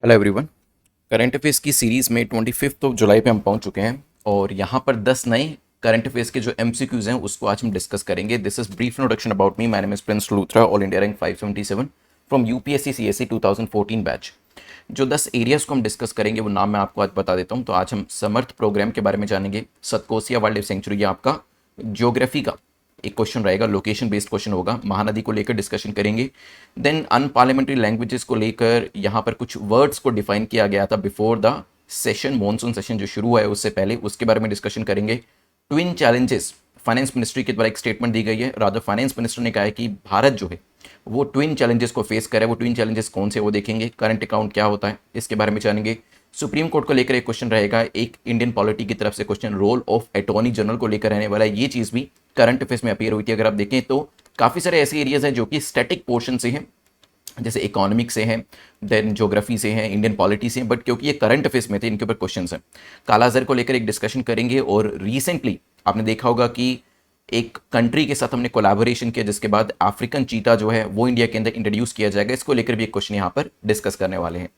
Hello everyone. Current affairs की series में 25 जुलाई पे हम पहुंच चुके हैं और यहाँ पर 10 नए करंट अफेयर्स के जो एमसीक्यूज़ हैं उसको आज हम डिस्कस करेंगे। This is brief introduction about me. My name is Prince Luthra, all India rank 577 from UPSC CSC 2014 batch. जो 10 एरियाज़ को हम डिस्कस करेंगे वो नाम मैं आपको आज बता देता हूँ। तो आज हम समर्थ प्रोग्राम के बारे में जानेंगे। सतकोसिया वाइल्ड लाइफ सेंचुरी, ये आपका ज्योग्राफी का एक क्वेश्चन रहेगा, लोकेशन बेस्ड क्वेश्चन होगा। महानदी को लेकर डिस्कशन करेंगे। देन अनपार्लियामेंट्री लैंग्वेजेस को लेकर यहाँ पर कुछ वर्ड्स को डिफाइन किया गया था before the session, monsoon session जो शुरू हुआ है उससे पहले, उसके बारे में डिस्कशन करेंगे। ट्विन चैलेंजेस, फाइनेंस मिनिस्ट्री के द्वारा एक स्टेटमेंट दी गई है। रादर फाइनेंस मिनिस्टर ने कहा है कि भारत जो है वो ट्विन चैलेंजेस को फेस करे। वो ट्विन चैलेंजेस कौन से वो देखेंगे। करंट अकाउंट क्या होता है इसके बारे में जानेंगे। सुप्रीम कोर्ट को लेकर एक क्वेश्चन रहेगा, एक इंडियन पॉलिटी की तरफ से question, role of attorney general को लेकर रहने वाला है। ये चीज़ भी करंट अफेयर्स में अपीयर हुई थी। अगर आप देखें तो काफ़ी सारे ऐसे एरियाज हैं जो कि स्टैटिक पोर्शन से हैं, जैसे इकोनॉमिक से हैं, देन ज्योग्राफी से हैं, इंडियन पॉलिटी से हैं, बट क्योंकि ये करंट अफेयर्स में थे इनके ऊपर क्वेश्चन हैं। कालाजार को लेकर एक डिस्कशन करेंगे। और रिसेंटली आपने देखा होगा कि एक कंट्री के साथ हमने कोलैबोरेशन किया जिसके बाद अफ्रीकन चीता जो है वो इंडिया के अंदर इंट्रोड्यूस किया जाएगा। इसको लेकर भी एक क्वेश्चन यहाँ पर डिस्कस करने वाले हैं।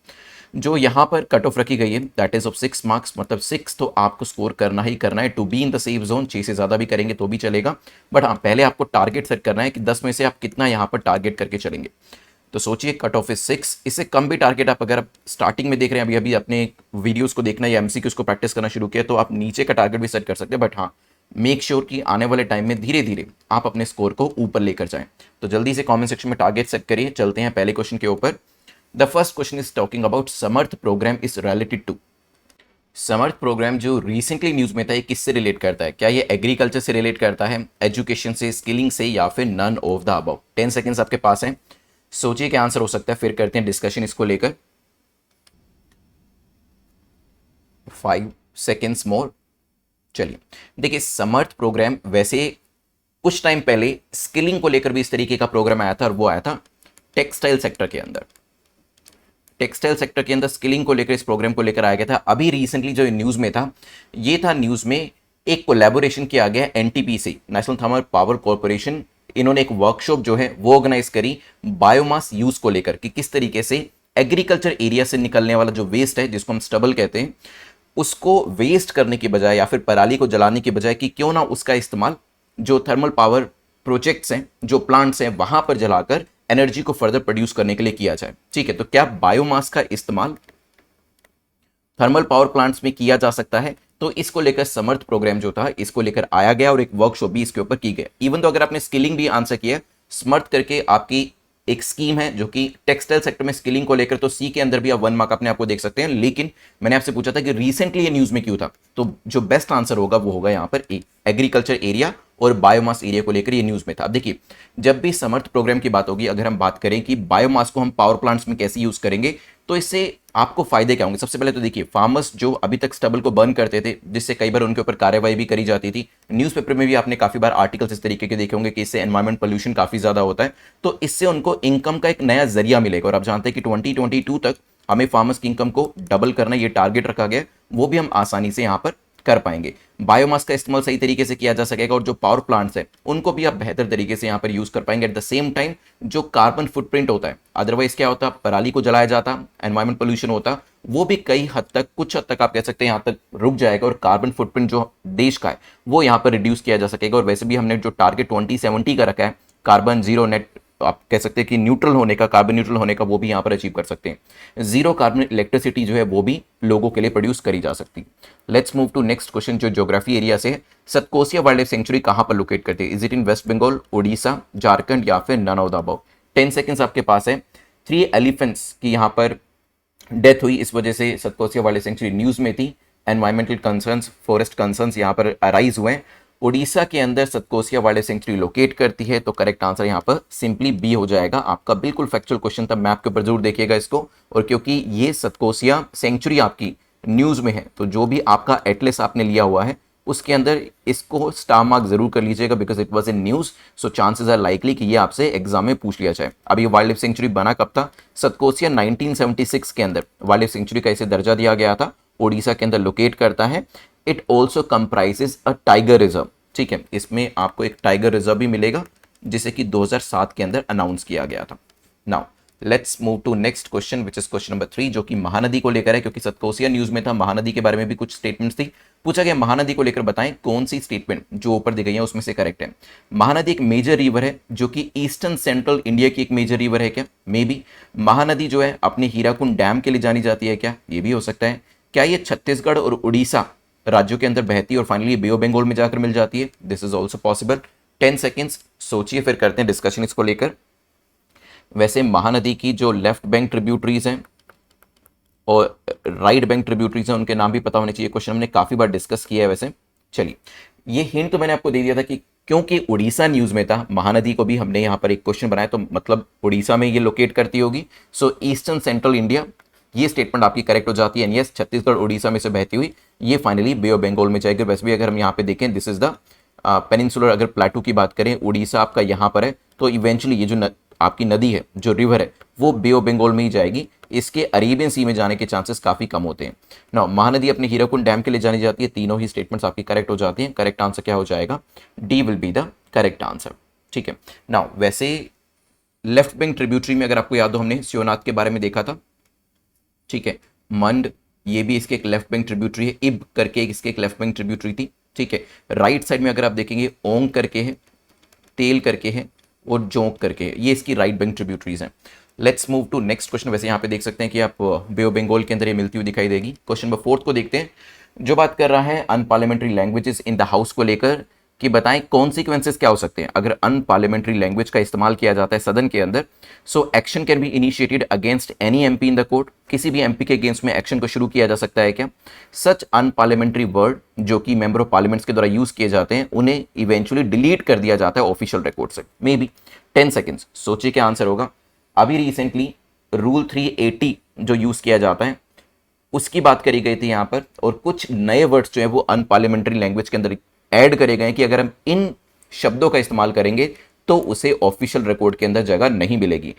जो यहाँ पर कट ऑफ रखी गई है दैट इज ऑफ 6 मार्क्स, मतलब 6 तो आपको स्कोर करना ही करना है to be in the safe zone. 6 से ज़्यादा भी करेंगे तो भी चलेगा, बट हाँ पहले आपको टारगेट सेट करना है कि 10 में से आप कितना यहाँ पर टारगेट करके चलेंगे। तो सोचिए कट ऑफ इज 6, इससे कम भी टारगेट आप अगर आप स्टार्टिंग में देख रहे हैं, अभी अभी अपने वीडियोस को देखना या एमसीक्यूज को प्रैक्टिस करना शुरू किया, तो आप नीचे का टारगेट भी सेट कर सकते हैं। बट हाँ मेक श्योर कि आने वाले टाइम में धीरे धीरे आप अपने स्कोर को ऊपर लेकर जाएं। तो जल्दी से कमेंट सेक्शन में टारगेट सेट करिए। चलते हैं पहले क्वेश्चन के ऊपर। The first question is talking about Samarth program is related to. Samarth program जो रिसेंटली न्यूज में था ये किससे रिलेट करता है? क्या ये एग्रीकल्चर से रिलेट करता है, एजुकेशन से, स्किलिंग से, या फिर none of the above? 10 seconds आपके पास हैं, सोचिए क्या आंसर हो सकता है, फिर करते हैं डिस्कशन इसको लेकर। 5 सेकेंड्स मोर। चलिए देखिए, समर्थ प्रोग्राम वैसे कुछ टाइम पहले स्किलिंग को लेकर भी इस तरीके का प्रोग्राम आया था, और वो आया था टेक्सटाइल सेक्टर के अंदर। टेक्सटाइल सेक्टर के अंदर स्किलिंग को लेकर इस प्रोग्राम को लेकर आया गया था। अभी रिसेंटली जो न्यूज में था, ये था न्यूज में एक कोलैबोरेशन किया गया NTPC, national thermal power corporation. इन्होंने एक वर्कशॉप जो है वो ऑर्गेनाइज करी बायोमास यूज को लेकर, कि किस तरीके से एग्रीकल्चर एरिया से निकलने वाला जो वेस्ट है जिसको हम स्टबल कहते हैं, उसको वेस्ट करने की बजाय या फिर पराली को जलाने की बजाय, कि क्यों ना उसका इस्तेमाल जो थर्मल पावर प्रोजेक्ट्स हैं, जो प्लांट्स हैं, वहां पर जलाकर एनर्जी को फर्दर प्रोड्यूस करने के लिए किया जाए। ठीक है, तो क्या बायोमास का इस्तेमाल थर्मल पावर प्लांट्स में किया जा सकता है? तो इसको लेकर समर्थ प्रोग्राम जो था इसको लेकर आया गया और एक वर्कशॉप भी इसके ऊपर की गई। इवन तो अगर आपने स्किलिंग भी आंसर किया, समर्थ करके आपकी एक स्कीम है जो कि टेक्सटाइल सेक्टर में स्किलिंग को लेकर, तो सी के अंदर भी आप 1 मार्क अपने आपको देख सकते हैं। लेकिन मैंने आपसे पूछा था कि रिसेंटली ये न्यूज में क्यों था, तो जो बेस्ट आंसर होगा वो होगा यहाँ पर ए, एग्रीकल्चर एरिया और बायोमास एरिया को लेकर ये न्यूज में था। अब देखिए, जब भी समर्थ प्रोग्राम की बात होगी, अगर हम बात करें कि बायोमास को हम पावर प्लांट्स में कैसे यूज करेंगे, तो इससे आपको फायदे क्या होंगे? सबसे पहले तो देखिए, फार्मर्स जो अभी तक स्टबल को बर्न करते थे, जिससे कई बार उनके ऊपर कार्रवाई भी करी जाती थी, न्यूज़पेपर में भी आपने काफी बार आर्टिकल्स इस तरीके के देखे होंगे कि इससे एनवायरमेंट पोल्यूशन काफी ज्यादा होता है, तो इससे उनको इनकम का एक नया जरिया मिलेगा। और आप जानते हैं कि 2022 तक हमें फार्मर्स की इनकम को डबल करना, ये टारगेट रखा गया, वो भी हम आसानी से यहाँ पर कर पाएंगे। बायोमास का इस्तेमाल सही तरीके से किया जा सकेगा, और जो पावर प्लांट्स है उनको भी आप बेहतर तरीके से यहाँ पर यूज कर पाएंगे। एट द सेम टाइम जो कार्बन फुटप्रिंट होता है, अदरवाइज क्या होता, पराली को जलाया जाता, एनवायरमेंट पोल्यूशन होता, वो भी कई हद तक, कुछ हद तक आप कह सकते हैं यहाँ तक रुक जाएगा, और कार्बन फुटप्रिंट जो देश का है वो यहाँ पर रिड्यूस किया जा सकेगा। और वैसे भी हमने जो टारगेट 2070 का रखा है, कार्बन जीरो नेट, आप कह सकते हैं कि न्यूट्रल होने का, कार्बन न्यूट्रल होने का, वो भी यहाँ पर अचीव कर सकते हैं। जीरो कार्बन इलेक्ट्रिसिटी जो है वो भी लोगों के लिए प्रोड्यूस करी जा सकती है। Let's move to next question जो ज्योग्राफी एरिया से है। सतकोसिया वाइल्ड लाइफ सेंचुरी कहां पर लोकेट करती है? Is it in West Bengal, Odisha, Jharkhand, या फिर none of the above? 10 seconds आपके पास है। 3 एलिफेंट्स की यहाँ पर डेथ हुई, इस वजह से Satkosia wild life sanctuary news में थी। एनवायरमेंटल कंसर्न्स, फॉरेस्ट कंसर्न्स यहाँ पर अराइज हुए हैं। उड़ीसा के अंदर Satkosia wild life sanctuary locate करती है, तो करेक्ट आंसर यहाँ पर सिंपली बी हो जाएगा आपका। बिल्कुल फैक्चुअल क्वेश्चन था, मैप के ऊपर जरूर देखिएगा इसको। और क्योंकि ये सतकोसिया सेंचुरी आपकी न्यूज में है, तो जो भी आपका एटलस आपने लिया हुआ है उसके अंदर इसको स्टार मार्क जरूर कर लीजिएगा, because it was in news, so chances are likely कि ये आपसे एग्जाम में पूछ लिया जाए। अब ये वाइल्ड लाइफ सेंचुरी बना कब था? सतकोसिया 1976 के अंदर वाइल्ड लाइफ सेंचुरी का इसे दर्जा दिया गया था। ओडिशा के अंदर लोकेट करता है। It also comprises a tiger reserve. ठीक है, इसमें आपको एक टाइगर रिजर्व भी मिलेगा, जिसे कि 2007 के अंदर अनाउंस किया गया था। Now let's move to next question which is question number 3, जो कि महानदी को लेकर है, क्योंकि सतकोसिया न्यूज में था, महानदी के बारे में भी कुछ स्टेटमेंट्स थी। पूछा गया महानदी को लेकर बताएं कौन सी स्टेटमेंट जो ऊपर दी गई है उसमें से करेक्ट है। महानदी एक मेजर रिवर है जो कि ईस्टर्न सेंट्रल इंडिया की एक मेजर रिवर है क्या? May be. महानदी जो है अपने हीराकुंड डैम के लिए जानी जाती है क्या? ये भी हो सकता है। क्या ये छत्तीसगढ़ और उड़ीसा राज्यों के अंदर बहती है और फाइनली बे ऑफ बंगाल में जाकर मिल जाती है? This is also possible. 10 seconds सोचिए, फिर करते हैं डिस्कशन इसको लेकर। वैसे महानदी की जो लेफ्ट बैंक ट्रिब्यूटरीज हैं और राइट बैंक ट्रिब्यूटरीज हैं उनके नाम भी पता होने चाहिए। क्वेश्चन हमने काफी बार डिस्कस किया है वैसे। चलिए, ये हिंट तो मैंने आपको दे दिया था कि क्योंकि उड़ीसा न्यूज में था, महानदी को भी हमने यहां पर एक क्वेश्चन बनाया तो मतलब उड़ीसा में ये लोकेट करती होगी। सो ईस्टर्न सेंट्रल इंडिया, ये स्टेटमेंट आपकी करेक्ट हो जाती है। यस, छत्तीसगढ़ उड़ीसा में से बहती हुई ये फाइनली बे ऑफ बंगाल में जाएगी। वैसे भी अगर हम यहाँ पे देखें, दिस इज द पेनिनसुलर, अगर प्लेटू की बात करें, उड़ीसा आपका यहाँ पर है, तो इवेंचुअली ये जो आपकी नदी है, जो रिवर है, वो बे ऑफ बंगाल में ही जाएगी। इसके अरेबियन सी में जाने के चांसेस काफी कम होते हैं। ना महानदी अपने हीराकुंड डैम के लिए जानी जाती है। तीनों ही स्टेटमेंट्स आपकी करेक्ट हो जाती हैं। करेक्ट आंसर क्या हो जाएगा? D will be the correct answer. ठीक है। नाउ वैसे लेफ्ट बैंक ट्रिब्यूटरी में अगर आपको याद हो, हमने शिवनाथ के बारे में देखा था। ठीक है, मंड, ये भी इसके एक लेफ्ट बैंक ट्रिब्यूटरी है। इब करके इसके एक लेफ्ट बैंक ट्रिब्यूटरी थी। ठीक है, राइट साइड में अगर आप देखेंगे, ओंग करके है, तेल करके है और जोंक करके है, ये इसकी राइट बैंक ट्रिब्यूटरीज हैं। Let's move to next question. वैसे यहाँ पे देख सकते हैं कि आप बे ऑफ बंगाल के अंदर ये मिलती हुई दिखाई देगी। क्वेश्चन नंबर 4 को देखते हैं, जो बात कर रहा है unparliamentary languages in the house को लेकर, कि बताएं कॉन्सिक्वेंसेस क्या हो सकते हैं अगर अनपार्लियामेंट्री लैंग्वेज का इस्तेमाल किया जाता है सदन के अंदर। So action can be initiated against any MP in the court, किसी भी एमपी के अगेंस्ट में एक्शन को शुरू किया जा सकता है क्या? सच अनपार्लियामेंट्री वर्ड जो कि मेंबर ऑफ पार्लियामेंट्स के द्वारा यूज किए जाते हैं, उन्हें इवेंचुअली डिलीट कर दिया जाता है ऑफिशियल रिकॉर्ड से। May be. 10 सेकेंड्स सोचिए क्या आंसर होगा। अभी रिसेंटली रूल 380 जो यूज किया जाता है उसकी बात करी गई थी यहाँ पर, और कुछ नए वर्ड्स जो है वो अनपार्लियामेंट्री लैंग्वेज के अंदर ऐड करे गए कि अगर हम इन शब्दों का इस्तेमाल करेंगे तो उसे ऑफिशियल रिकॉर्ड के अंदर जगह नहीं मिलेगी।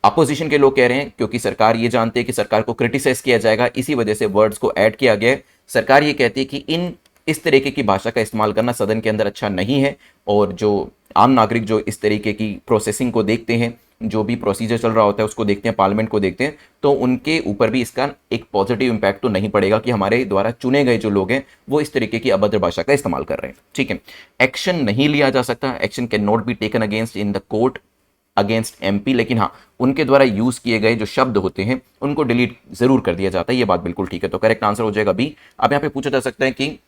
अपोजिशन के लोग कह रहे हैं क्योंकि सरकार ये जानती है कि सरकार को क्रिटिसाइज किया जाएगा, इसी वजह से वर्ड्स को ऐड किया गया है। सरकार ये कहती है कि इस तरीके की भाषा का इस्तेमाल करना सदन के अंदर अच्छा नहीं है, और जो आम नागरिक जो इस तरीके की प्रोसेसिंग को देखते हैं, जो भी प्रोसीजर चल रहा होता है उसको देखते हैं, पार्लियामेंट को देखते हैं, तो उनके ऊपर भी इसका एक पॉजिटिव इंपैक्ट तो नहीं पड़ेगा कि हमारे द्वारा चुने गए जो लोग हैं वो इस तरीके की अभद्र भाषा का इस्तेमाल कर रहे हैं। ठीक है, एक्शन नहीं लिया जा सकता, action can not be taken against in the court against MP, लेकिन हाँ उनके द्वारा यूज किए गए जो शब्द होते हैं उनको डिलीट जरूर कर दिया जाता है। ये बात बिल्कुल ठीक है, तो करेक्ट आंसर हो जाएगा बी। अब यहाँ पे पूछा जा सकता है कि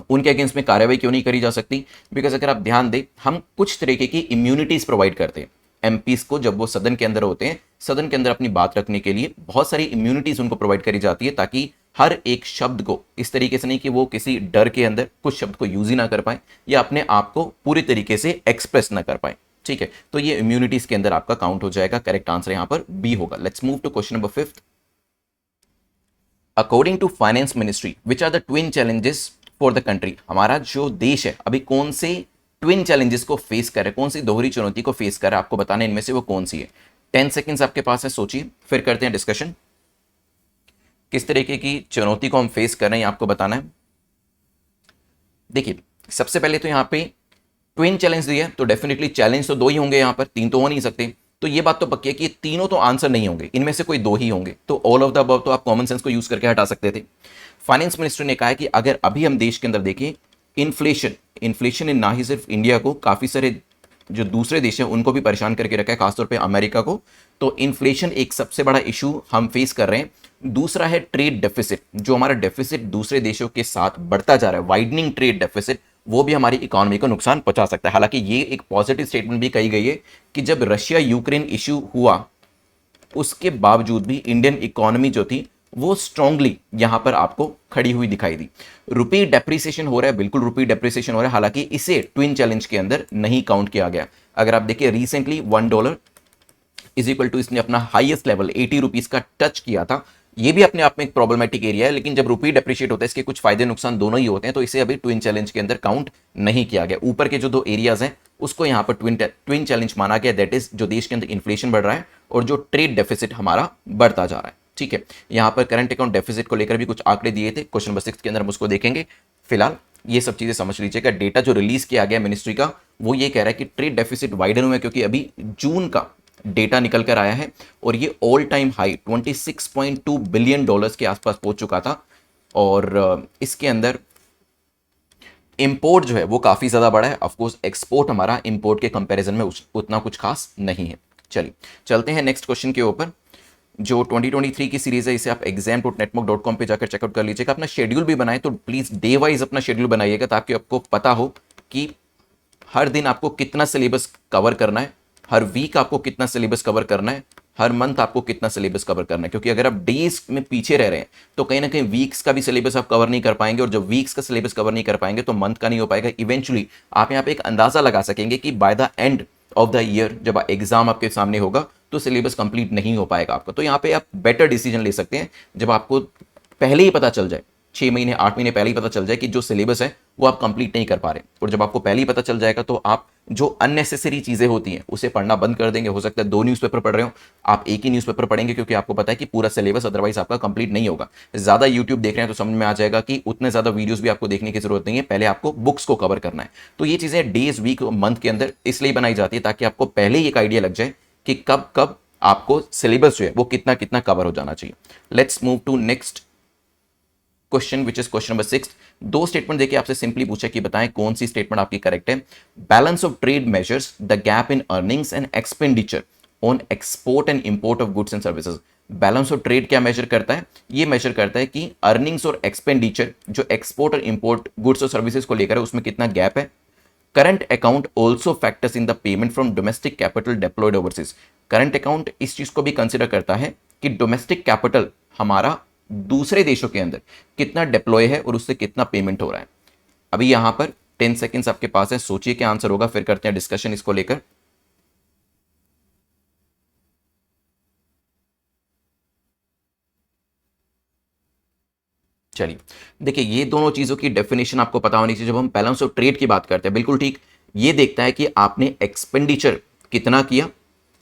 उनके अगेंस्ट में कार्रवाई क्यों नहीं करी जा सकती? बिकॉज अगर आप ध्यान दें, हम कुछ तरीके की इम्यूनिटीज प्रोवाइड करते हैं एमपीज को जब वो सदन के अंदर होते हैं। सदन के अंदर अपनी बात रखने के लिए बहुत सारी इम्यूनिटीज उनको प्रोवाइड करी जाती है, ताकि हर एक शब्द को इस तरीके से नहीं कि वो किसी डर के अंदर कुछ शब्द को यूज ही ना कर पाए या अपने आप को पूरी तरीके से एक्सप्रेस ना कर पाए। ठीक है, तो ये इम्यूनिटीज के अंदर आपका काउंट हो जाएगा। करेक्ट आंसर यहां पर बी होगा। Let's move to question number 5। According to finance ministry which are the twin challenges for the country, हमारा जो देश है अभी कौन से ट्विन चैलेंजेस को फेस कर रहे हैं, कौन सी दोहरी चुनौती को फेस कर रहा है, आपको बताना इनमें से वो कौन सी है। 10 सेकेंड्स आपके पास है, सोचिए, फिर करते हैं डिस्कशन। किस तरीके की चुनौती को हम फेस कर रहे हैं आपको बताना है। देखिए, सबसे पहले तो यहां पे ट्विन चैलेंज दिया, तो डेफिनेटली चैलेंज तो दो ही होंगे, यहां पर तीन तो हो नहीं सकते। तो ये बात तो पक्की है कि तीनों तो आंसर नहीं होंगे, इनमें से कोई दो ही होंगे। तो ऑल ऑफ द अबव तो आप कॉमन सेंस को यूज करके हटा सकते थे। फाइनेंस मिनिस्टर ने कहा है कि अगर अभी हम देश के अंदर देखें, इन्फ्लेशन ने ना ही सिर्फ इंडिया को, काफी सारे जो दूसरे देश हैं उनको भी परेशान करके रखा है, खासतौर पे अमेरिका को। तो इन्फ्लेशन एक सबसे बड़ा इशू हम फेस कर रहे हैं। दूसरा है ट्रेड डेफिसिट, जो हमारा डेफिसिट दूसरे देशों के साथ बढ़ता जा रहा है, वाइडनिंग ट्रेड डेफिसिट, वो भी हमारी इकोनॉमी को नुकसान पहुंचा सकता है। हालांकि ये एक पॉजिटिव स्टेटमेंट भी कही गई है कि जब रशिया यूक्रेन इशू हुआ उसके बावजूद भी इंडियन इकोनॉमी जो थी वो स्ट्रांगली यहां पर आपको खड़ी हुई दिखाई दी। रुपी डेप्रिसिएशन हो रहा है, बिल्कुल रुपी डेप्रिसिएशन हो रहा है, हालांकि इसे ट्विन चैलेंज के अंदर नहीं काउंट किया गया। अगर आप देखिए रिसेंटली $1 इज इक्वल टू, इसने अपना हाईएस्ट लेवल 80 रुपीज का टच किया था। ये भी अपने आप में एक प्रॉब्लमेटिक एरिया है, लेकिन जब रुपी डेप्रिशिएट होता है इसके कुछ फायदे नुकसान दोनों ही होते हैं, तो इसे अभी ट्विन चैलेंज के अंदर काउंट नहीं किया गया। ऊपर के जो दो एरियाज हैं उसको यहां पर ट्विन चैलेंज माना गया, दैट इज जो देश के अंदर इन्फ्लेशन बढ़ रहा है और जो ट्रेड डेफिसिट हमारा बढ़ता जा रहा है। ठीक है, यहां पर करंट अकाउंट डेफिसिट को लेकर भी कुछ आंकड़े दिए थे, क्वेश्चन नंबर 6 के अंदर हम उसको देखेंगे। फिलहाल ये सब चीजें समझ लीजिएगा। डेटा जो रिलीज किया गया मिनिस्ट्री का वो ये कह रहा है कि ट्रेड डेफिसिट वाइडन हुआ है, क्योंकि अभी जून का डेटा निकल कर आया है और ये all time high 26.2 billion dollars के आसपास पहुंच चुका था। और इसके अंदर इंपोर्ट जो है वो काफ़ी ज़्यादा बड़ा है। ऑफकोर्स एक्सपोर्ट हमारा इंपोर्ट के कंपैरिजन में उतना कुछ खास नहीं है। चलिए चलते हैं नेक्स्ट क्वेश्चन के ऊपर। जो 2023 की सीरीज है इसे आप exam.netmoc.com पे जाकर चेकआउट कर लीजिएगा। अपना शेड्यूल भी बनाए तो प्लीज़ डे वाइज अपना शेड्यूल बनाइएगा ताकि आपको पता हो कि हर दिन आपको कितना सिलेबस कवर करना है, हर वीक आपको कितना सिलेबस कवर करना है, हर मंथ आपको कितना सिलेबस कवर करना है। क्योंकि अगर आप डेज में पीछे रह रहे हैं तो कहीं ना कहीं वीक्स का भी सिलेबस आप कवर नहीं कर पाएंगे, और जब वीक्स का सिलेबस कवर नहीं कर पाएंगे तो मंथ का नहीं हो पाएगा। इवेंचुअली आप यहाँ पे एक अंदाजा लगा सकेंगे कि by the end of the year जब एग्जाम आपके सामने होगा तो सिलेबस कंप्लीट नहीं हो पाएगा आपका। तो यहाँ पे आप बेटर डिसीजन ले सकते हैं जब आपको पहले ही पता चल जाए, 6 महीने 8 महीने पहले ही पता चल जाए कि जो सिलेबस है वो आप कंप्लीट नहीं कर पा रहे। और जब आपको पहले ही पता चल जाएगा तो आप जो अननेसेसरी चीजें होती हैं उसे पढ़ना बंद कर देंगे। हो सकता है 2 न्यूज़पेपर पढ़ रहे हो, आप एक ही न्यूज़पेपर पढ़ेंगे क्योंकि आपको पता है कि पूरा सिलेबस अदरवाइज आपका कंप्लीट नहीं होगा। ज्यादा यूट्यूब देख रहे हैं तो समझ में आ जाएगा कि उतने ज्यादा वीडियोस भी आपको देखने की जरूरत नहीं है, पहले आपको बुक्स को कवर करना है। तो ये चीजें डेज, वीक, मंथ के अंदर इसलिए बनाई जाती है ताकि आपको पहले ही एक आइडिया लग जाए कि कब कब आपको सिलेबस जो है वो कितना कितना कवर हो जाना चाहिए। Let's move to next question which is question number 6। 2 statement देखिए आपसे सिंपली पूछा कि बताएं कौन सी स्टेटमेंट आपकी करेक्ट है। Balance of trade measures the gap in earnings and expenditure on export and import of goods and services. Balance of trade क्या मेजर करता है? ये मेजर करता है कि अर्निंग्स और एक्सपेंडिचर जो एक्सपोर्ट और इंपोर्ट गुड्स और सर्विसेज को लेकर है उसमें कितना गैप है। Current account also factors in the payment from domestic capital deployed overseas. Current account इस चीज को भी कंसिडर करता है कि डोमेस्टिक कैपिटल हमारा दूसरे देशों के अंदर कितना डिप्लॉय है और उससे कितना पेमेंट हो रहा है। अभी यहां पर 10 सेकेंड्स आपके पास है, सोचिए क्या आंसर होगा, फिर करते हैं डिस्कशन इसको लेकर। चलिए देखिए, ये दोनों चीजों की डेफिनेशन आपको पता होनी चाहिए। जब हम बैलेंस ऑफ ट्रेड की बात करते हैं, बिल्कुल ठीक, ये देखता है कि आपने एक्सपेंडिचर कितना किया,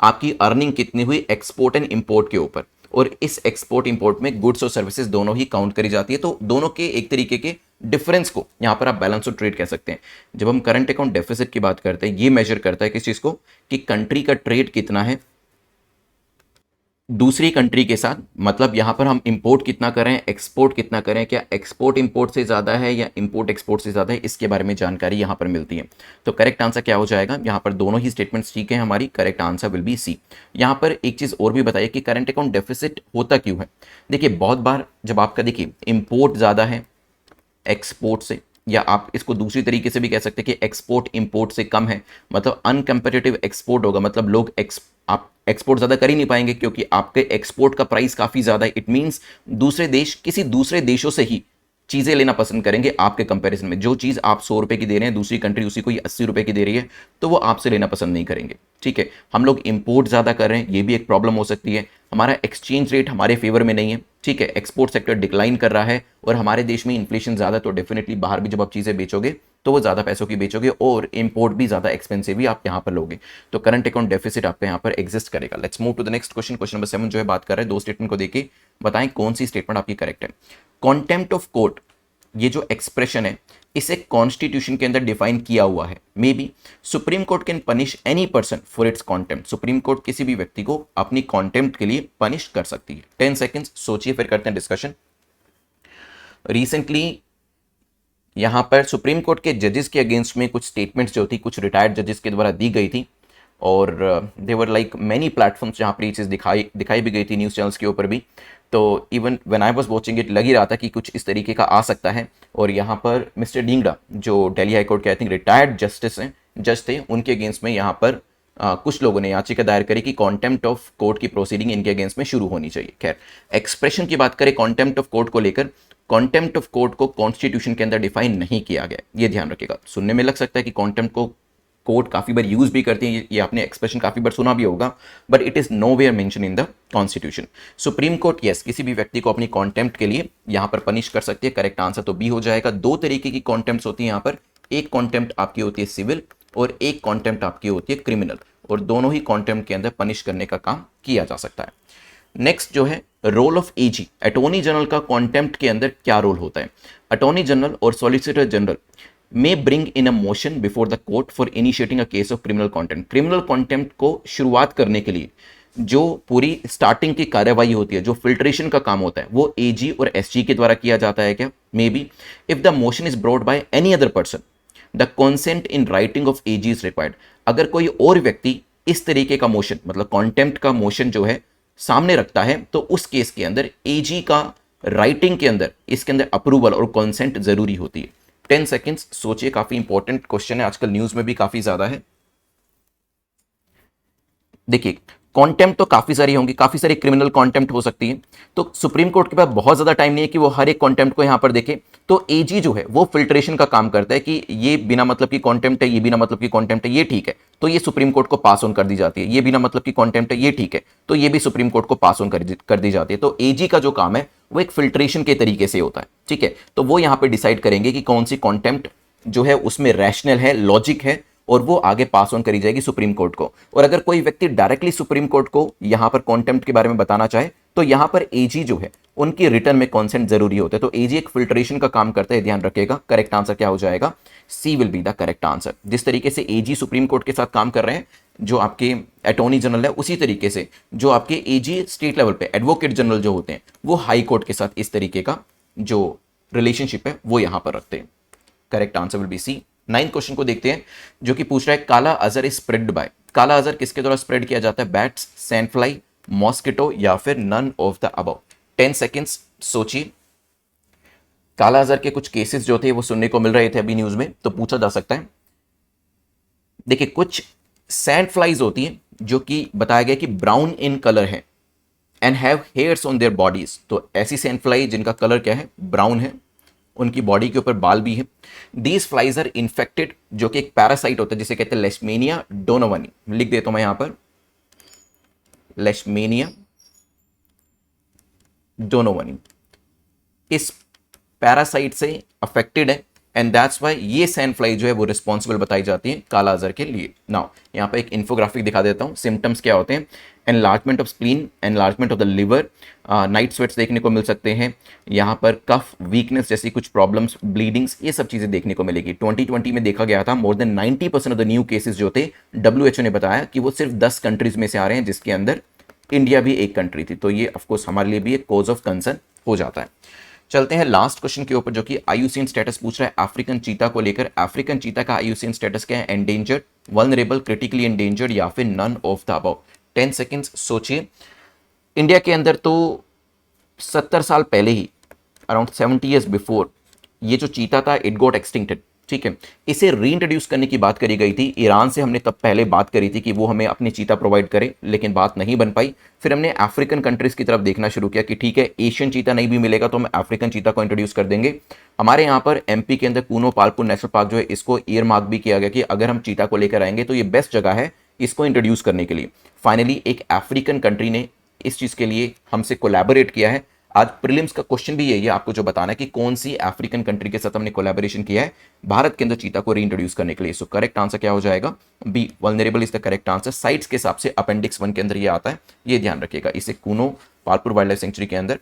आपकी अर्निंग कितनी हुई एक्सपोर्ट एंड इंपोर्ट के ऊपर, और इस एक्सपोर्ट इंपोर्ट में गुड्स और सर्विसेज दोनों ही काउंट करी जाती है। तो दोनों के एक तरीके के डिफरेंस को यहां पर आप बैलेंस ऑफ ट्रेड कह सकते हैं। जब हम करंट अकाउंट डेफिसिट की बात करते हैं, ये मेजर करता है किस चीज को, कि कंट्री का ट्रेड कितना है दूसरी कंट्री के साथ। मतलब यहां पर हम इंपोर्ट कितना करें, एक्सपोर्ट कितना करें, क्या एक्सपोर्ट इंपोर्ट से ज़्यादा है या इंपोर्ट एक्सपोर्ट से ज़्यादा है, इसके बारे में जानकारी यहां पर मिलती है। तो करेक्ट आंसर क्या हो जाएगा, यहां पर दोनों ही स्टेटमेंट्स ठीक है हमारी, correct answer will be C. यहां पर एक चीज़ और भी बताइए कि करंट अकाउंट डेफिसिट होता क्यों है। देखिए बहुत बार जब आपका देखिए इंपोर्ट ज़्यादा है एक्सपोर्ट से, या आप इसको दूसरी तरीके से भी कह सकते हैं कि एक्सपोर्ट इंपोर्ट से कम है, मतलब अनकंपेटिटिव एक्सपोर्ट होगा, मतलब लोग आप एक्सपोर्ट ज़्यादा कर ही नहीं पाएंगे क्योंकि आपके एक्सपोर्ट का प्राइस काफ़ी ज़्यादा है। इट मीन्स दूसरे देश किसी दूसरे देशों से ही चीज़ें लेना पसंद करेंगे आपके कंपैरिजन में। जो चीज़ आप 100 रुपये की दे रहे हैं दूसरी कंट्री उसी को 80 रुपये की दे रही है, तो वो आपसे लेना पसंद नहीं करेंगे। ठीक है, हम लोग इंपोर्ट ज़्यादा कर रहे हैं, ये भी एक प्रॉब्लम हो सकती है। हमारा एक्सचेंज रेट हमारे फेवर में नहीं है, ठीक है, एक्सपोर्ट सेक्टर डिक्लाइन कर रहा है और हमारे देश में इन्फ्लेशन ज़्यादा, तो डेफिनेटली बाहर भी जब आप चीज़ें बेचोगे तो वो ज़्यादा पैसों की बेचोगे और इंपोर्ट भी ज़्यादा एक्सपेंसिव ही आप यहाँ पर लोगे। तो करंट अकाउंट डेफिसिट आपका यहाँ पर एग्जिस्ट करेगा। Let's move to the next question. Question number 7 जो है बात कर रहे हैं 2 स्टेटमेंट को देखिए, बताएं कौन सी स्टेटमेंट आपकी करेक्ट है। कॉन्टेम्प्ट ऑफ कोर्ट, ये जो एक्सप्रेशन है इसे कॉन्स्टिट्यूशन के अंदर डिफाइन किया हुआ है। May be supreme court can punish any person for its contempt. Supreme court किसी भी व्यक्ति को अपनी कॉन्टेम्प्ट के लिए पनिश कर सकती है। 10 सेकेंड्स सोचिए, फिर करते हैं डिस्कशन। रिसेंटली यहां पर सुप्रीम कोर्ट के जजेस के अगेंस्ट में कुछ स्टेटमेंट्स जो थी कुछ रिटायर्ड जजेस के द्वारा दी गई थी, और देवर लाइक मैनी प्लेटफॉर्म्स जहाँ पर ये चीज़ दिखाई भी गई थी, न्यूज़ चैनल्स के ऊपर भी। तो even when I was watching it लग ही रहा था कि कुछ इस तरीके का आ सकता है। और यहाँ पर मिस्टर ढींगड़ा जो दिल्ली हाई कोर्ट के आई थिंक रिटायर्ड जज थे, उनके अगेंस्ट में यहाँ पर कुछ लोगों ने याचिका दायर करी कि कॉन्टेम्प्ट ऑफ कोर्ट की प्रोसीडिंग इनके अगेंस्ट में शुरू होनी चाहिए। खैर, एक्सप्रेशन की बात करें कॉन्टेम्प्ट ऑफ कोर्ट को लेकर, कॉन्टेम्प्ट ऑफ कोर्ट को कॉन्स्टिट्यूशन के अंदर डिफाइन नहीं किया गया, ये ध्यान रखिएगा। सुनने में लग सकता है कि कॉन्टेम्प्ट को कोर्ट काफी बार यूज भी करती है, ये आपने एक्सप्रेशन काफी बार सुना भी होगा, but it is nowhere mention in the constitution. Supreme court yes किसी भी व्यक्ति को अपनी कॉन्टेम्प्ट के लिए यहां पर पनिश कर सकती है। करेक्ट आंसर तो बी हो जाएगा। 2 तरीके की कॉन्टेम्प्ट होती है यहाँ पर, एक कॉन्टेम्प्ट आपकी होती है सिविल और एक कॉन्टेम्प्ट आपकी होती है क्रिमिनल, और दोनों ही कॉन्टेम्प्ट के अंदर पनिश करने का काम किया जा सकता है। नेक्स्ट जो है role of AG, attorney general का कॉन्टेम्प्ट के अंदर क्या रोल होता है। अटॉर्नी जनरल और solicitor general may bring in a motion before the court for initiating a case of criminal contempt. Criminal contempt को शुरुआत करने के लिए जो पूरी स्टार्टिंग की कार्यवाही होती है, जो फिल्ट्रेशन का काम होता है, वो एजी और एसजी के द्वारा किया जाता है क्या? Maybe. If the motion is brought by any other person the consent in writing of AG is required. अगर कोई और व्यक्ति इस तरीके का मोशन, मतलब कॉन्टेम्प्ट का मोशन जो है सामने रखता है, तो उस केस के अंदर एजी का राइटिंग के अंदर इसके अंदर अप्रूवल और कॉन्सेंट जरूरी होती है। 10 सेकेंड्स सोचिए, काफी इंपॉर्टेंट क्वेश्चन है, आजकल न्यूज में भी काफी ज्यादा है। देखिए, कॉन्टेम्प्ट तो काफी सारी होंगी, काफी सारी क्रिमिनल कॉन्टेम्प्ट हो सकती है, तो सुप्रीम कोर्ट के पास बहुत ज्यादा टाइम नहीं है कि वो हर एक कॉन्टेम्प्ट को यहां पर देखे। तो एजी जो है वो फिल्ट्रेशन का काम करता है कि ये बिना मतलब की कॉन्टेम्प्ट है, ये बिना मतलब की कॉन्टेम्प्ट है, ये ठीक है, तो ये सुप्रीम कोर्ट को पास ऑन कर दी जाती है। ये बिना मतलब की कॉन्टेम्प्ट है, ये ठीक है, तो ये भी सुप्रीम कोर्ट को पास ऑन कर दी जाती है। तो एजी का जो काम है वो एक फिल्ट्रेशन के तरीके से होता है, ठीक है। तो वो यहां पर डिसाइड करेंगे कि कौन सी कॉन्टेम्प्ट जो है उसमें रैशनल है, लॉजिक है, और वो आगे पास ऑन करी जाएगी सुप्रीम कोर्ट को। और अगर कोई व्यक्ति डायरेक्टली सुप्रीम कोर्ट को यहां पर कॉन्टेम्प्ट के बारे में बताना चाहे, तो यहां पर एजी जो है उनकी रिटर्न में कॉन्सेंट जरूरी होता है। तो एजी एक फिल्ट्रेशन का काम करता है, ध्यान रखिएगा। करेक्ट आंसर क्या हो जाएगा? C will be the correct answer. जिस तरीके से एजी सुप्रीम कोर्ट के साथ काम कर रहे हैं, जो आपके अटॉर्नी जनरल है, उसी तरीके से जो आपके एजी स्टेट लेवल पे एडवोकेट जनरल जो होते हैं, वो हाई कोर्ट के साथ इस तरीके का जो रिलेशनशिप है वो यहां पर रखते हैं। Correct answer will be C. 9th question को देखते हैं, जो कि पूछ रहा है काला अजर इज स्प्रेड बाय। काला अजर किसके द्वारा स्प्रेड किया जाता है? बैट्स, सैंडफ्लाई, मॉस्किटो या फिर none of the above. 10 seconds सोचिए। काला अजर के कुछ केसेस जो थे वो सुनने को मिल रहे थे अभी न्यूज में, तो पूछा जा सकता है। देखिए, कुछ सैंड फ्लाइज होती हैं जो कि बताया गया कि ब्राउन इन कलर है and have hairs on their bodies. तो ऐसी सैंड फ्लाई जिनका कलर क्या है? ब्राउन है, उनकी बॉडी के ऊपर बाल भी है। दीज फ्लाइज आर इन्फेक्टेड, जो कि एक पैरासाइट होता है जिसे कहते हैं लेशमेनिया डोनोवनी। लिख देता हूं मैं यहां पर, लेशमेनिया डोनोवनी इस पैरासाइट से अफेक्टेड है, एंड दैट्स वाई ये सैंड फ्लाई जो है वो रिस्पॉन्सिबल बताई जाती है काला अजर के लिए। नाउ यहाँ पे एक इन्फोग्राफिक दिखा देता हूँ। सिम्टम्स क्या होते हैं? Enlargement of spleen, enlargement of the liver, night sweats देखने को मिल सकते हैं, यहाँ पर कफ, वीकनेस जैसी कुछ प्रॉब्लम्स, ब्लीडिंग्स, ये सब चीज़ें देखने को मिलेगी। 2020 में देखा गया था more than 90% of the new cases जो थे, WHO ने बताया कि वो सिर्फ 10 कंट्रीज में से आ रहे हैं, जिसके अंदर इंडिया भी एक कंट्री थी। तो ये ऑफकोर्स हमारे लिए भी एक कॉज ऑफ कंसर्न हो जाता है। चलते हैं लास्ट क्वेश्चन के ऊपर, जो कि आईयूसीएन स्टेटस पूछ रहा है अफ्रीकन चीता को लेकर। अफ्रीकन चीता का आईयूसीएन स्टेटस क्या है? एंडेंजर्ड, वल्नरेबल, क्रिटिकली एंडेंजर्ड या फिर none of the above. 10 seconds सोचिए। इंडिया के अंदर तो 70 साल पहले ही, अराउंड 70 ईयर्स बिफोर, ये जो चीता था इट गॉट एक्सटिंक्टेड, ठीक है। इसे रीइंट्रोड्यूस करने की बात करी गई थी। ईरान से हमने तब पहले बात करी थी कि वो हमें अपनी चीता प्रोवाइड करे, लेकिन बात नहीं बन पाई। फिर हमने अफ्रीकन कंट्रीज की तरफ देखना शुरू किया कि ठीक है, एशियन चीता नहीं भी मिलेगा तो हम अफ्रीकन चीता को इंट्रोड्यूस कर देंगे। हमारे यहाँ पर एमपी के अंदर कूनो पालपुर नेशनल पार्क जो है, इसको ईयर मार्क भी किया गया कि अगर हम चीता को लेकर आएंगे तो ये बेस्ट जगह है इसको इंट्रोड्यूस करने के लिए। फाइनली एक अफ्रीकन कंट्री ने इस चीज़ के लिए हमसे कोलैबोरेट किया है। आज प्रीलिम्स का क्वेश्चन भी यही है, आपको जो बताना है कि कौन सी अफ्रीकन कंट्री के साथ हमने कोलैबोरेशन किया है भारत के अंदर चीता को रीइंट्रोड्यूस करने के लिए। सो करेक्ट आंसर क्या हो जाएगा? B, vulnerable is the correct answer. Sites के हिसाब से अपेंडिक्स 1 के अंदर ये आता है, ये ध्यान रखिएगा। इसे Kuno Palpur wild life sanctuary के अंदर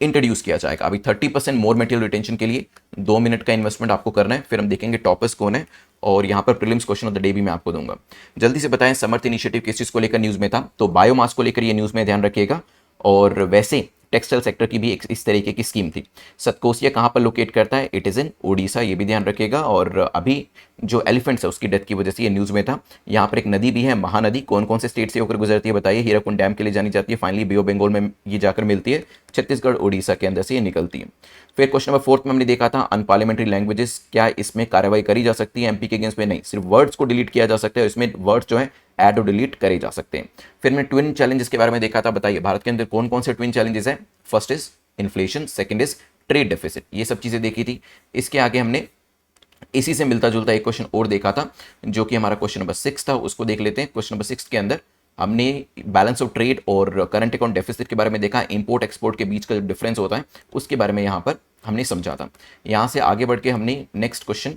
इंट्रोड्यूस किया जाएगा। अभी 30% मोर मटेरियल रिटेंशन के लिए 2 मिनट का इन्वेस्टमेंट आपको करना है, फिर हम देखेंगे टॉपर्स कौन है, और यहाँ पर prelims question of the day भी मैं आपको दूंगा। जल्दी से बताएं, समर्थ इनिशिएटिव किस चीज़ को लेकर न्यूज़ में था? तो बायोमास को लेकर ये न्यूज़ में, ध्यान रखिएगा। और वैसे टेक्सटाइल सेक्टर की भी एक इस तरीके की स्कीम थी। सतकोसिया कहाँ पर लोकेट करता है? इट इज़ इन ओडिशा, ये भी ध्यान रखिएगा। और अभी जो एलिफेंट्स है उसकी डेथ की वजह से ये न्यूज़ में था। यहाँ पर एक नदी भी है, महानदी, कौन कौन से स्टेट से होकर गुजरती है बताइए? हीराकुंड डैम के लिए जानी जाती है, फाइनली बे ऑफ बंगाल में ये जाकर मिलती है, छत्तीसगढ़ ओडिशा के अंदर से ये निकलती है। फिर क्वेश्चन नंबर 4 में हमने देखा था अनपार्लियामेंट्री लैंग्वेजेस, क्या इसमें कार्रवाई करी जा सकती है एमपी के अगेंस्ट में? नहीं, सिर्फ वर्ड्स को डिलीट किया जा सकता है, इसमें वर्ड्स जो है ऐड और डिलीट करे जा सकते हैं। फिर मैंने ट्विन चैलेंजेस के बारे में देखा था, बताइए भारत के अंदर कौन कौन से ट्विन चैलेंजेस हैं? First is inflation, second is trade deficit, ये सब चीजें देखी थी। इसके आगे हमने इसी से मिलता जुलता एक क्वेश्चन और देखा था, जो कि हमारा क्वेश्चन नंबर 6 था, उसको देख लेते हैं। क्वेश्चन नंबर 6 के अंदर हमने बैलेंस ऑफ ट्रेड और करंट अकाउंट डेफिसिट के बारे में देखा, इंपोर्ट एक्सपोर्ट के बीच का जो डिफरेंस होता है उसके बारे में यहाँ पर हमने समझा था। यहाँ से आगे बढ़ के हमने नेक्स्ट क्वेश्चन,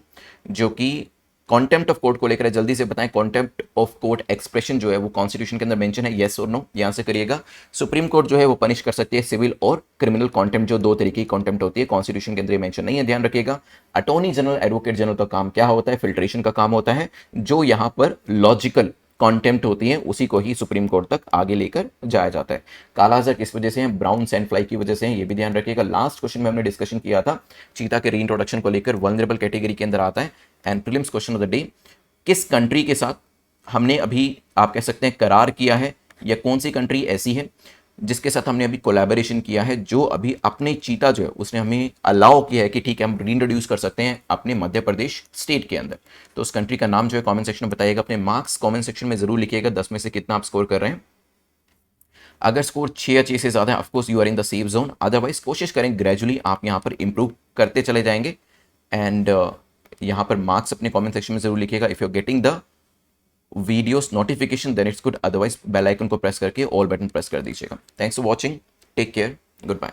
जो कि कॉन्टेम्प्ट ऑफ कोर्ट को लेकर जल्दी से बताएं, कॉन्टेम्प्ट ऑफ कोर्ट एक्सप्रेशन जो है वो कॉन्स्टिट्यूशन के अंदर मेंशन है, येस और नो, ये आंसर करिएगा। सुप्रीम कोर्ट जो है वो पनिश कर सकती है सिविल और क्रिमिनल कॉन्टेम्प्ट, जो दो तरीके की कॉन्टेम्प्ट होती है, कॉन्स्टिट्यूशन के अंदर मेंशन नहीं है, ध्यान रखिएगा। अटॉर्नी जनरल, एडवोकेट जनरल का काम क्या होता है? फिल्ट्रेशन का काम होता है। जो यहां पर लॉजिकल कॉन्टेम्प्ट होती है उसी को ही सुप्रीम कोर्ट तक आगे लेकर जाया जाता है। कालाजार किस वजह से है? ब्राउन सैंड फ्लाई की वजह से है, ये भी ध्यान रखिएगा। लास्ट क्वेश्चन में हमने डिस्कशन किया था चीता के रीइंट्रोडक्शन को लेकर, वल्नरेबल कैटेगरी के अंदर आता है। And prelims question of the day, किस कंट्री के साथ हमने अभी आप कह सकते हैं करार किया है, या कौन सी कंट्री ऐसी है जिसके साथ हमने अभी कोलैबोरेशन किया है, जो अभी अपने चीता जो है उसने हमें अलाउ किया है कि ठीक है हम रीइंट्रोड्यूस कर सकते हैं अपने मध्य प्रदेश स्टेट के अंदर। तो उस कंट्री का नाम जो है कमेंट सेक्शन में बताइएगा। अपने मार्क्स कमेंट सेक्शन में जरूर लिखिएगा, 10 में से कितना आप स्कोर कर रहे हैं। अगर स्कोर 6 या 6 से ज़्यादा है, of course you are in the safe zone, otherwise कोशिश करें ग्रेजुअली आप यहाँ पर इंप्रूव करते चले जाएंगे। एंड यहाँ पर मार्क्स अपने कमेंट सेक्शन में जरूर लिखिएगा। If you are getting the videos notification then it's good, otherwise bell icon को प्रेस करके ऑल बटन प्रेस कर दीजिएगा। Thanks for watching, take care, good bye.